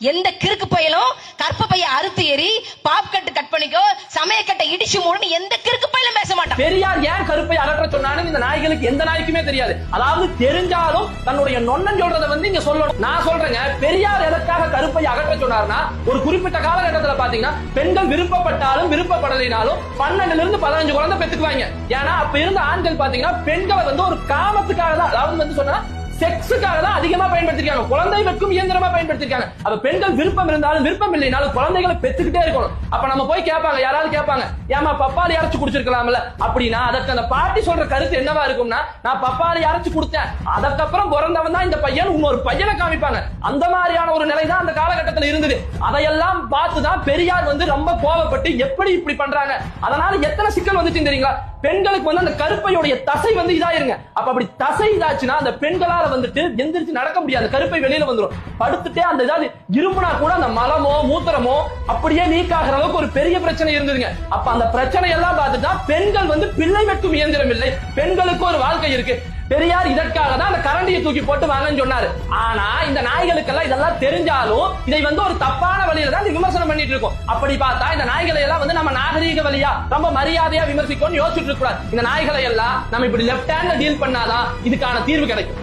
எந்த கிறுக்கு பையலும் கற்ப பைய அறுத்து எறி பாப்கட்டு கட் பண்ணிக்கோ சமயக்கட்டை இடிச்சு மூடுன்னு எந்த கிறுக்கு பையலும் பேச மாட்டான். பெரியார் ஏன் கருப்பை அகற்ற சொன்னான்னு இந்த நாய்களுக்கு எந்த நாய்க்குமே தெரியாது. அதாவது தெரிஞ்சாலும் தன்னுடைய நொண்ணன் சொல்றதை வந்து இங்க சொல்லணும். நான் சொல்றேங்க, பெரியார் எதற்காக கருப்பை அகற்ற சொன்னார்னா, ஒரு குறிப்பிட்ட காலகட்டத்தில் பாத்தீங்கன்னா பெண்கள் விருப்பப்பட்டாலும் விருப்பப்படலைனாலும் 12 இருந்து 15 குழந்தை பெத்துக்குவாங்க. ஏன்னா அப்ப இருந்த ஆண்கள் பாத்தீங்கன்னா பெண்களை வந்து ஒரு காமத்துக்காக தான், அதாவது வந்து சொன்னா செக்ஸுக்காக தான் அதிகமா பயன்படுத்திருக்காங்க. குழந்தை பெற்றும் இயந்திரமா பயன்படுத்திருக்காங்க. அப்ப பெண்கள் விருப்பம் இருந்தாலும் விருப்பம் இல்லைனாலும் குழந்தைகளை பெத்துக்கிட்டே இருக்கணும். அப்ப நம்ம போய் கேட்பாங்க, யாராவது கேட்பாங்க, ஏமா பப்பாளி அரைச்சு குடிச்சிருக்கலாம்ல அப்படின்னா, அதற்கு அந்த பாட்டி சொல்ற கருத்து என்னவா இருக்கும்னா, நான் பப்பாளி அரைச்சு கொடுத்தேன், அதுக்கப்புறம் பிறந்தவன் தான் இந்த பையன், இன்னொரு பையனை காமிப்பாங்க. அந்த மாதிரியான ஒரு நிலை தான் அந்த காலகட்டத்தில் இருந்தது. அதையெல்லாம் பார்த்துதான் பெரியார் வந்து ரொம்ப கோபப்பட்டு எப்படி இப்படி பண்றாங்க. அதனால எத்தனை சிக்கல் வந்துச்சு தெரியுங்களா? பெண்களுக்கு வந்து அந்த கருப்பையுடைய தசை வந்து இதாயிருங்க. அப்ப அப்படி தசை இதாச்சுன்னா அந்த பெண்களால வந்துட்டு எந்திரிச்சு நடக்க முடியாது. கருப்பை வெளியில வந்துடும். படுத்துட்டே அந்த ஏதாவது இருமுனா கூட அந்த மலமோ மூத்திரமோ அப்படியே லீக் ஆகிற அளவுக்கு ஒரு பெரிய பிரச்சனை இருந்ததுங்க. அப்ப அந்த பிரச்சனை எல்லாம் பார்த்துட்டா பெண்கள் வந்து பிள்ளை வெட்டும் இயந்திரம் இல்லை, பெண்களுக்கு ஒரு வாழ்க்கை இருக்கு. பெரியார் இதற்காக தான் அந்த கரண்டியை தூக்கி போட்டு வாங்கன்னு சொன்னாரு. ஆனா இந்த நாய்களுக்கெல்லாம் இதெல்லாம் தெரிஞ்சாலும் இதை வந்து ஒரு தப்பான வழியில தான் விமர்சனம் பண்ணிட்டு இருக்கோம். அப்படி பார்த்தா இந்த நாய்களை எல்லாம் வந்து நம்ம நாகரீக வழியா ரொம்ப மரியாதையா விமர்சிக்கணும்னு யோசிச்சுட்டு இருக்க கூடாது. இந்த நாய்களை எல்லாம் நம்ம இப்படி லெப்ட் ஹேண்ட்ல டீல் பண்ணாதான் இதுக்கான தீர்வு கிடைக்கும்.